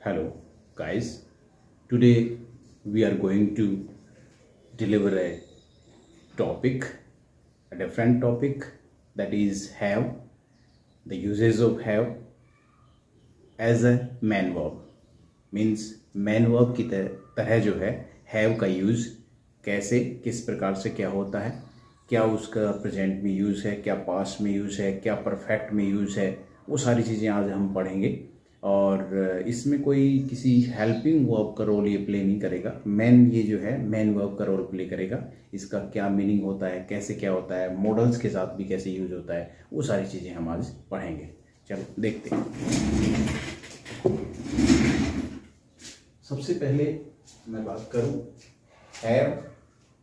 Hello, guys. Today we are going to deliver topic, a different topic that is have, the uses of have as a main verb. Means main verb की तरह जो है have का use कैसे किस प्रकार से क्या होता है, क्या उसका प्रेजेंट में यूज़ है, क्या पास्ट में यूज़ है, क्या परफेक्ट में यूज़ है, वो सारी चीज़ें आज हम पढ़ेंगे। और इसमें कोई किसी हेल्पिंग वर्ब का रोल ये प्ले नहीं करेगा। ये जो है मेन वर्ब का रोल प्ले करेगा। इसका क्या मीनिंग होता है, कैसे क्या होता है, मॉडल्स के साथ भी कैसे यूज होता है, वो सारी चीज़ें हम आज पढ़ेंगे। चलो देखते हैं। सबसे पहले मैं बात करूं हैव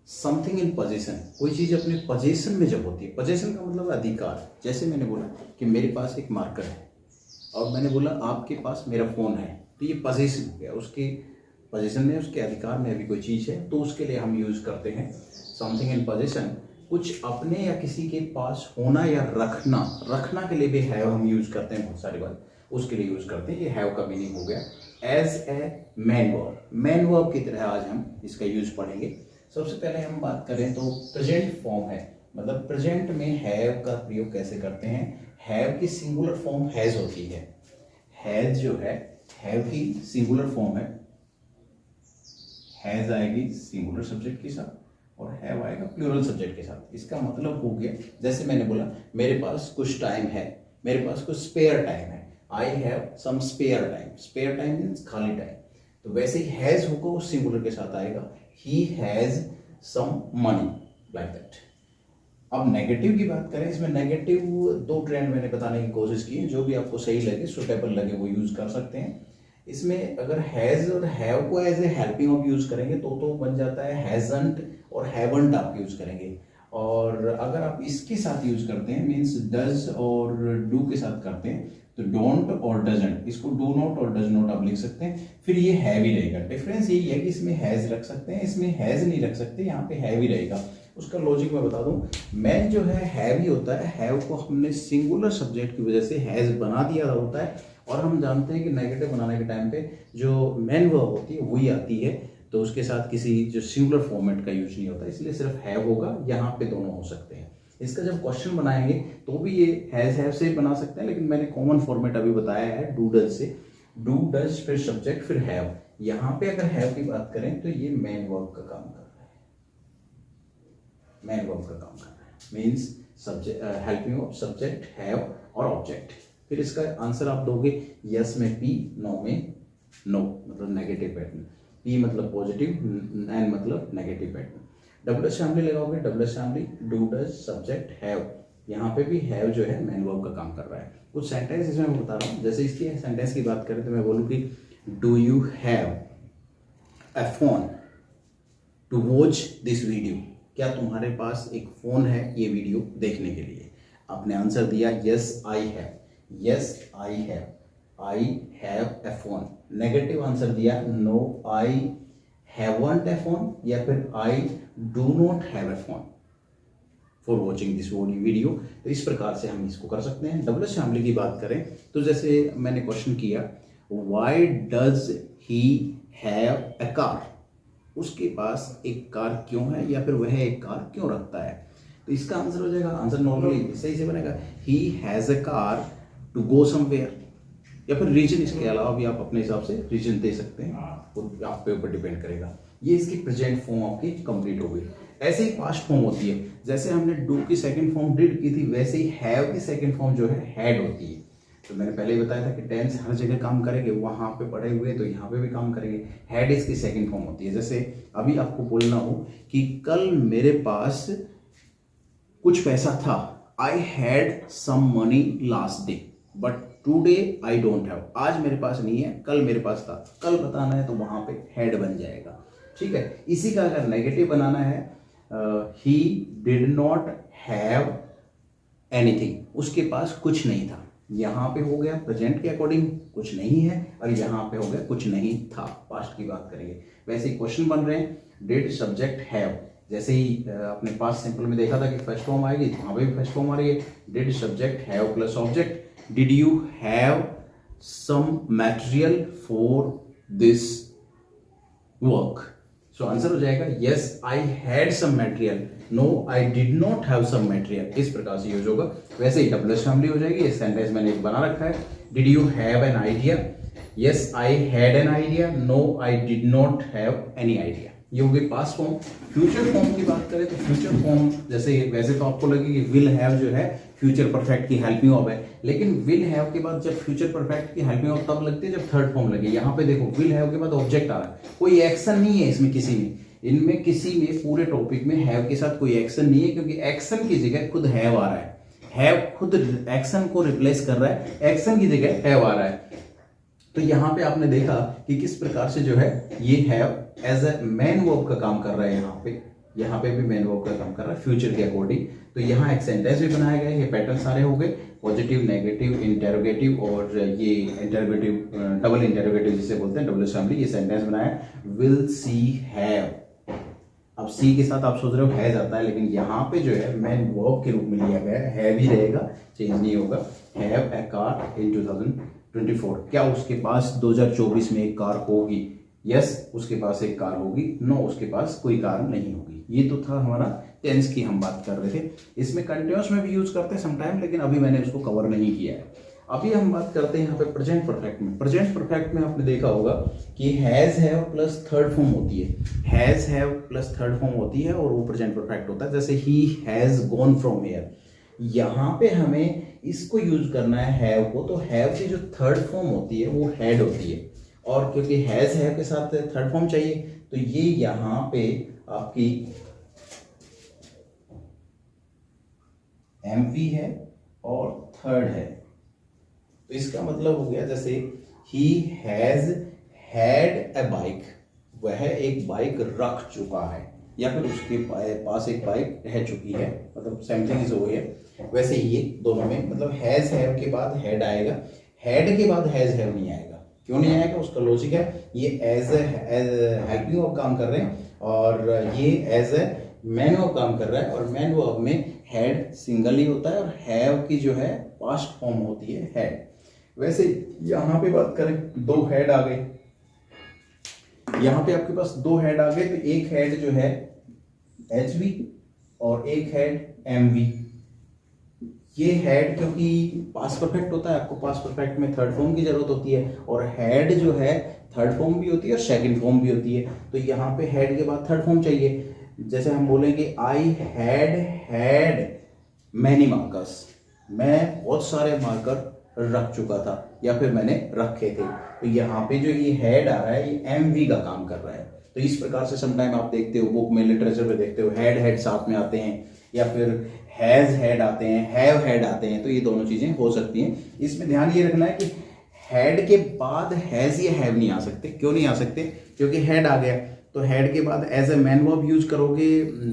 समथिंग इन पोजीशन। कोई चीज़ अपने पोजीशन में जब होती है, पोजीशन का मतलब अधिकार। जैसे मैंने बोला कि मेरे पास एक मार्कर है और मैंने बोला आपके पास मेरा फ़ोन है, तो ये पोजीशन हो गया, उसके पोजीशन में, उसके अधिकार में अभी कोई चीज़ है, तो उसके लिए हम यूज़ करते हैं समथिंग इन पोजीशन। कुछ अपने या किसी के पास होना या रखना के लिए भी हैव हम यूज़ करते हैं। बहुत सारी बात उसके लिए यूज़ करते हैं। ये हैव का मीनिंग हो गया एज ए मेन वर्ब की तरह आज हम इसका यूज़ पढ़ेंगे। सबसे पहले हम बात करें तो प्रेजेंट फॉर्म है, मतलब प्रेजेंट में हैव का प्रयोग कैसे करते हैं। हैव की सिंगुलर फॉर्म हैज होती है। हैज जो है हैव की सिंगुलर फॉर्म है, हैज आएगी सिंगुलर सब्जेक्ट के साथ और हैव आएगा प्लूरल सब्जेक्ट के साथ। इसका मतलब हो गया, जैसे मैंने बोला मेरे पास कुछ टाइम है, मेरे पास कुछ स्पेयर टाइम है, I have some spare time. Spare time means खाली टाइम। तो वैसे ही हैज होगा उस सिंगुलर के साथ आएगा, he has some money, like that. अब नेगेटिव की बात करें, इसमें नेगेटिव दो ट्रेंड मैंने बताने की कोशिश की है, जो भी आपको सही लगे, सुटेबल लगे, वो यूज कर सकते हैं। इसमें अगर हैज और हैव को as a helping of use करेंगे तो बन जाता है हैजंट और हैवंट आप यूज करेंगे। और अगर आप इसके साथ यूज करते हैं मीन्स डज और डू के साथ करते हैं तो डोंट और डजंट, इसको डू नॉट और डज नॉट आप लिख सकते हैं, फिर ये हैव ही रहेगा। डिफरेंस यही है कि इसमें हैज रख सकते हैं, इसमें हैज नहीं रख सकते, यहाँ पे हैव ही रहेगा। उसका लॉजिक मैं बता दूं, मैन जो है हैव ही होता है। हैव को हमने सिंगुलर सब्जेक्ट की वजह से हैज बना दिया होता है, और हम जानते हैं कि नेगेटिव बनाने के टाइम पे जो मेन वर्ब होती है वही आती है, तो उसके साथ किसी जो सिंगुलर फॉर्मेट का यूज नहीं होता, इसलिए सिर्फ हैव होगा। यहाँ पे दोनों हो सकते हैं। इसका जब क्वेश्चन बनाएंगे तो भी ये हैव से बना सकते हैं, लेकिन मैंने कॉमन फॉर्मेट अभी बताया है डू डज से। डू डज फिर सब्जेक्ट फिर हैव। यहाँ पे अगर हैव की बात करें तो ये मेन वर्ब का काम कर रहा है, मेन वर्ब का काम कर रहा है। Means subject helping of subject have और ऑब्जेक्ट। फिर इसका आंसर आप दोगे यस में पी, नो में नो, मतलब नेगेटिव पैटर्न। पी मतलब पॉजिटिव, एन मतलब नेगेटिव पैटर्न। डब्ल्यू फैमिली लगाओगे, W family do does subject have, यहाँ पे भी हैव जो है मेन वर्ब का काम कर रहा है। कुछ सेंटेंस इसमें मैं बता रहा हूँ। जैसे इसकी सेंटेंस की बात करें तो मैं बोलूँ कि do you have a phone to watch this video. क्या तुम्हारे पास एक फोन है ये वीडियो देखने के लिए? आपने आंसर दिया yes I have, yes I have a phone. Negative answer दिया no I haven't a phone, या फिर I do not have a phone for watching this video. तो इस प्रकार से हम इसको कर सकते हैं। डब्ल्यू फैमिली की बात करें तो जैसे मैंने क्वेश्चन किया why does he have a car, उसके पास एक कार क्यों है, या फिर वह एक कार क्यों रखता है? तो इसका आंसर हो जाएगा, आंसर नॉर्मली सही से बनेगा he has a car to go somewhere, या फिर रीजन। इसके अलावा भी आप अपने हिसाब से रीजन दे सकते हैं, वो आप पे ऊपर डिपेंड करेगा। ये इसकी प्रेजेंट फॉर्म आपकी कंप्लीट हो गई। ऐसे ही पास्ट फॉर्म होती है, जैसे हमने डू की सेकंड फॉर्म डिड की थी, वैसे ही हैव की सेकंड फॉर्म जो है हैड होती है। तो मैंने पहले ही बताया था कि टेंस हर जगह काम करेंगे, वहां पे पढ़े हुए तो यहाँ पे भी काम करेंगे। हैड इसकी सेकंड फॉर्म होती है। जैसे अभी आपको बोलना हो कि कल मेरे पास कुछ पैसा था, I had some money last day but today I don't have. आज मेरे पास नहीं है, कल मेरे पास था। कल बताना है तो वहां पे हैड बन जाएगा, ठीक है। इसी का अगर नेगेटिव बनाना है, he did not have anything, उसके पास कुछ नहीं था। यहाँ पे हो गया प्रेजेंट के अकॉर्डिंग कुछ नहीं है, और यहाँ पे हो गया कुछ नहीं था, पास्ट की बात करेंगे। वैसे ही क्वेश्चन बन रहे हैं डिड सब्जेक्ट हैव। जैसे ही अपने पास सिंपल में देखा था कि फर्स्ट फॉर्म आएगी, वहाँ पे भी फर्स्ट फॉर्म आ रही है, did subject have plus object. Did you have some material for this work. So answer हो जाएगा yes I had some material, no I did not have some material. इस प्रकार से यूज होगा. वैसे ही डबल फैमिली हो जाएगी. ये सेंटेंस मैंने एक बना रखा है. Did you have an idea? Yes I had an idea, no I did not have any idea. ये हो गई पास्ट फॉर्म. फ्यूचर फॉर्म की बात करें तो फ्यूचर फॉर्म जैसे वैसे तो आपको लगे कि विल हैव जो है फ्यूचर परफेक्ट की हेल्पिंग ऑफ है, लेकिन विल हैव के बाद जब फ्यूचर परफेक्ट की हेल्पिंग ऑफ तब लगती है जब थर्ड फॉर्म लगे. यहाँ पे देखो विल हैव के बाद ऑब्जेक्ट आ रहा है, कोई एक्शन नहीं है इसमें किसी में. इनमें किसी में पूरे टॉपिक में हैव के साथ कोई एक्शन नहीं है, क्योंकि एक्शन की जगह खुद हैव आ रहा है. हैव खुद एक्शन को रिप्लेस कर रहा है, एक्शन की जगह हैव आ रहा है. तो यहाँ पे आपने देखा कि किस प्रकार से जो है ये have as a main verb का काम कर रहा है. यहाँ पे भी मैन वर्ब का काम कर रहा है फ्यूचर के अकॉर्डिंग. तो यहाँ एक सेंटेंस भी बनाया गया है. ये पैटर्न सारे हो गए पॉजिटिव, नेगेटिव, इंटेरोगेटिव और ये इंटेरोगेटिव, डबल इंटेरोगेटिव जिसे बोलते हैं, डबल फैमिली. ये सेंटेंस बनाया विल सी हैव. अब सी के साथ आप सोच रहे हो हैज आता है, लेकिन यहाँ पे जो है मैन वर्ब के रूप में लिया गया है. हैव ही रहेगा, चेंज नहीं होगा. Have a car in 2024. क्या उसके पास 2024 में एक कार होगी? यस उसके पास एक कार होगी. नो उसके पास कोई कार नहीं होगी. ये तो था हमारा टेंस की हम बात कर रहे थे. इसमें कंटिन्यूअस में भी यूज करते हैं समटाइम, लेकिन अभी मैंने उसको कवर नहीं किया है. अभी हम बात करते हैं यहाँ पे प्रेजेंट परफेक्ट में. प्रेजेंट परफेक्ट में आपने देखा होगा कि has have plus third form होती है. Has have plus third form होती है और वो प्रेजेंट परफेक्ट होता है. जैसे he has gone from here, यहाँ पे हमें इसको यूज करना है हैव को. तो हैव की जो थर्ड फॉर्म होती है वो हैड होती है, और क्योंकि हैज हैव के साथ थर्ड फॉर्म चाहिए तो ये यहाँ पे आपकी एमपी है और थर्ड है. तो इसका मतलब हो गया जैसे he has had a bike, वह एक बाइक रख चुका है, या फिर उसके पास एक बाइक रह चुकी है, मतलब same thing is over here. वैसे ही ये दोनों में मतलब हैज हैव के बाद हैड आएगा, हैड के बाद हैज हैव नहीं आएगा. क्यों नहीं आएगा? उसका लॉजिक है ये एज हेल्पिंग वर्ब काम कर रहे हैं और ये एज ए मैन वर्ब काम कर रहा है, और मैन वर्ब में हैड सिंगल ही होता है और हैव की जो है पास्ट फॉर्म होती है हैड. वैसे यहाँ पे बात करें दो हेड आ गए. यहाँ पे आपके पास दो हेड आ गए, तो एक हेड जो है HV और एक हेड MV. ये हेड क्योंकि पास्ट परफेक्ट होता है, आपको पास्ट परफेक्ट में थर्ड फॉर्म की जरूरत होती है, और हेड जो है थर्ड फॉर्म भी होती है और सेकंड फॉर्म भी होती है. तो यहाँ पे हेड के बाद थर्ड फॉर्म चाहिए. जैसे हम बोलेंगे आई हैड मैनी मार्कर्स, मैं बहुत सारे मार्कर रख चुका था या फिर मैंने रखे थे. तो यहाँ पे जो ये हेड आ रहा है ये MV का काम कर रहा है. तो इस प्रकार से समटाइम आप देखते हो बुक में, लिटरेचर में देखते हो हेड साथ में आते हैं, या फिर हैज हैड आते हैं, हैव हैड आते हैं. तो ये दोनों चीजें हो सकती हैं. इसमें ध्यान ये रखना है कि हैड के बाद हैज या हैव नहीं आ सकते. क्यों नहीं आ सकते? क्योंकि हैड आ गया तो हेड के बाद as a main verb use करोगे,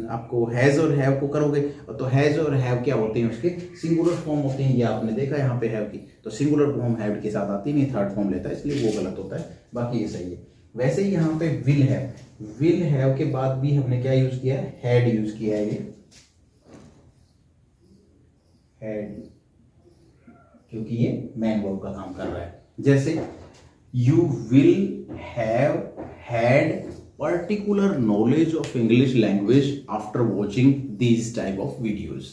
आपको हैज और हैव को करोगे, तो हैज और हैव क्या होते हैं? उसके सिंगुलर फॉर्म होते हैं. ये आपने देखा यहाँ पे हैव की, तो सिंगुलर फॉर्म हैव के साथ आती नहीं, थर्ड फॉर्म लेता है, इसलिए वो गलत होता है. बाकी ये सही है. वैसे ही यहाँ पे विल हैव के बाद भी हमने क्या यूज किया है? हैड यूज किया है. ये हैड क्योंकि ये मैन वर्ब का काम कर रहा है. जैसे you will have had particular knowledge of English language after watching these type of videos.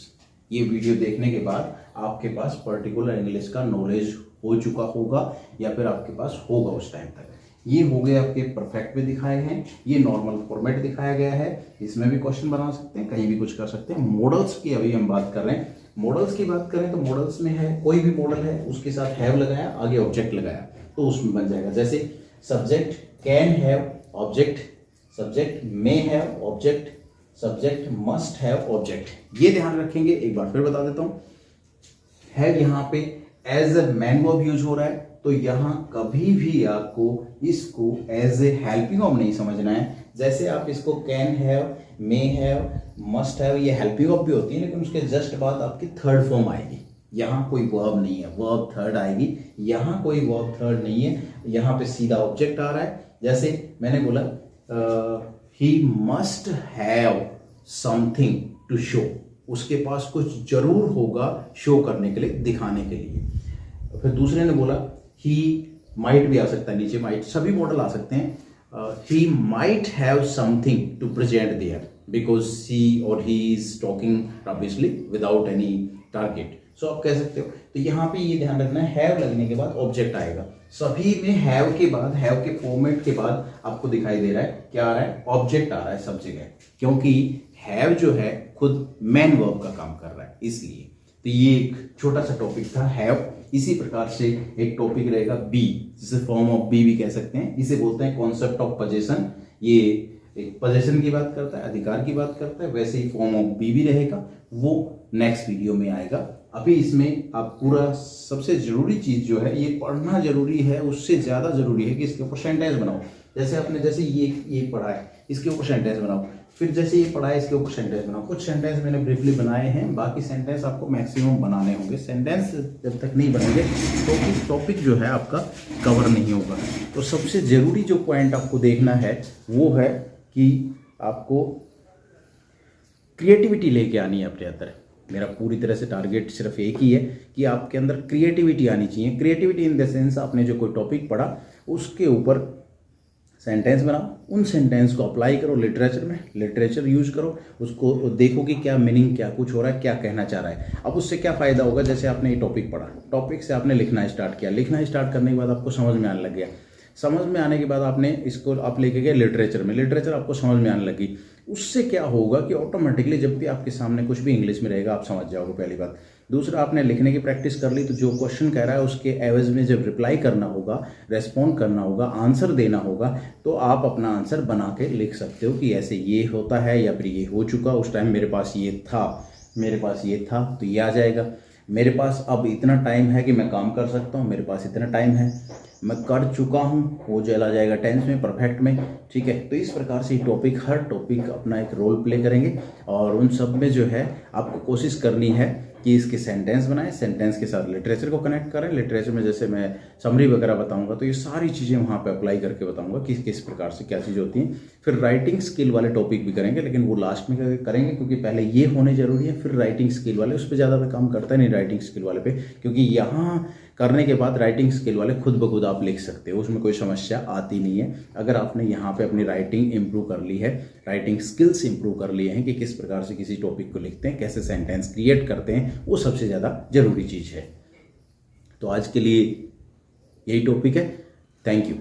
ये वीडियो देखने के बाद आपके पास पर्टिकुलर इंग्लिश का नॉलेज हो चुका होगा या फिर आपके पास होगा उस टाइम तक. ये हो गए आपके परफेक्ट में दिखाए हैं. ये नॉर्मल फॉर्मेट दिखाया गया है. इसमें भी क्वेश्चन बना सकते हैं, कहीं भी कुछ कर सकते हैं. मॉडल्स की अभी हम बात कर रहे हैं. मॉडल्स की बात करें तो मॉडल्स में है कोई भी मॉडल है उसके साथ हैव लगाया, आगे ऑब्जेक्ट लगाया, तो उसमें बन जाएगा. जैसे subject can have object, subject may have object, subject must have object. ये ध्यान रखेंगे. एक बार फिर बता देता हूं, हैव यहाँ पे as a main verb use हो रहा है, तो यहाँ कभी भी आपको इसको एज ए हेल्पिंग वर्ब नहीं समझना है. जैसे आप इसको can have, may have, must have, ये हेल्पिंग वर्ब भी होती है, लेकिन उसके जस्ट बाद आपकी थर्ड फॉर्म आएगी. यहाँ कोई वर्ब नहीं है, वर्ब थर्ड आएगी. यहाँ कोई वर्ब थर्ड नहीं है, यहाँ पे सीधा ऑब्जेक्ट आ रहा है. जैसे मैंने बोला he must have something to show, उसके पास कुछ जरूर होगा शो करने के लिए, दिखाने के लिए. फिर दूसरे ने बोला ही माइट भी आ सकता है, नीचे माइट, सभी मॉडल आ सकते हैं। He might have something to present there because see और he is talking obviously without any target. So आप कह सकते हो। तो यहाँ पे ये ध्यान रखना है, हैव लगने के बाद ऑब्जेक्ट आएगा। सभी में हैव के बाद, हैव के फॉर्मेट के बाद आपको दिखाई दे रहा है क्या आ रहा है, ऑब्जेक्ट आ रहा है सब जगह, क्योंकि हैव जो है खुद मेन वर्ब का काम कर रहा है इसलिए। तो ये एक छोटा सा टॉपिक था हैव। इसी प्रकार से एक टॉपिक रहेगा बी, जिसे फॉर्म ऑफ बी भी कह सकते हैं। इसे बोलते हैं कॉन्सेप्ट ऑफ पोजेशन। ये एक पोजेशन की बात करता है, अधिकार की बात करता है। वैसे ही फॉर्म ऑफ बी भी रहेगा, वो नेक्स्ट वीडियो में आएगा। अभी इसमें आप पूरा, सबसे जरूरी चीज जो है ये पढ़ना जरूरी है, उससे ज्यादा जरूरी है कि इसके ऊपर सेंटेंस बनाओ। जैसे आपने जैसे ये पढ़ा है, इसके ऊपर सेंटेंस बनाओ। फिर जैसे ये पढ़ा है, इसके ऊपर सेंटेंस बनाओ। कुछ सेंटेंस मैंने ब्रीफली बनाए हैं, बाकी सेंटेंस आपको मैक्सिमम बनाने होंगे। सेंटेंस जब तक नहीं बनेंगे तो इस टॉपिक जो है आपका कवर नहीं होगा। तो सबसे जरूरी जो पॉइंट आपको देखना है वो है कि आपको क्रिएटिविटी लेके आनी है अपने अंदर। मेरा पूरी तरह से टारगेट सिर्फ एक ही है कि आपके अंदर क्रिएटिविटी आनी चाहिए। क्रिएटिविटी इन द सेंस, आपने जो कोई टॉपिक पढ़ा उसके ऊपर सेंटेंस बनाओ, उन सेंटेंस को अप्लाई करो लिटरेचर में, लिटरेचर यूज करो, उसको देखो कि क्या मीनिंग, क्या कुछ हो रहा है, क्या कहना चाह रहा है। अब उससे क्या फ़ायदा होगा, जैसे आपने ये टॉपिक पढ़ा, टॉपिक से आपने लिखना स्टार्ट किया, लिखना स्टार्ट करने के बाद आपको समझ में आने लग गया, समझ में आने के बाद आपने इसको आप लेके गए लिटरेचर में, लिटरेचर आपको समझ में आने लगी। उससे क्या होगा कि ऑटोमेटिकली जब भी आपके सामने कुछ भी इंग्लिश में रहेगा आप समझ जाओगे, पहली बात। दूसरा, आपने लिखने की प्रैक्टिस कर ली तो जो क्वेश्चन कह रहा है उसके एवज में जब रिप्लाई करना होगा, रेस्पॉन्ड करना होगा, आंसर देना होगा, तो आप अपना आंसर बना के लिख सकते हो कि ऐसे ये होता है या फिर ये हो चुका, उस टाइम मेरे पास ये था, मेरे पास ये था, तो ये आ जाएगा। मेरे पास अब इतना टाइम है कि मैं काम कर सकता हूँ, मेरे पास इतना टाइम है, मैं कर चुका हूँ, वो चला जाएगा टेंस में, परफेक्ट में। ठीक है, तो इस प्रकार से टॉपिक, हर टॉपिक अपना एक रोल प्ले करेंगे और उन सब में जो है आपको कोशिश करनी है कि इसके सेंटेंस बनाएं, सेंटेंस के साथ लिटरेचर को कनेक्ट करें। लिटरेचर में जैसे मैं समरी वगैरह बताऊंगा तो ये सारी चीज़ें वहाँ पे अप्लाई करके बताऊंगा कि किस प्रकार से क्या चीज़ होती हैं। फिर राइटिंग स्किल वाले टॉपिक भी करेंगे, लेकिन वो लास्ट में करेंगे क्योंकि पहले ये होने जरूरी है, फिर राइटिंग स्किल वाले। उस पर ज़्यादा मैं काम करता नहीं राइटिंग स्किल वाले पे, क्योंकि यहाँ करने के बाद राइटिंग स्किल वाले खुद ब खुद आप लिख सकते हो, उसमें कोई समस्या आती नहीं है। अगर आपने यहाँ पे अपनी राइटिंग इंप्रूव कर ली है, राइटिंग स्किल्स इंप्रूव कर लिए हैं कि किस प्रकार से किसी टॉपिक को लिखते हैं, कैसे सेंटेंस क्रिएट करते हैं, वो सबसे ज़्यादा जरूरी चीज़ है। तो आज के लिए यही टॉपिक है। Thank you.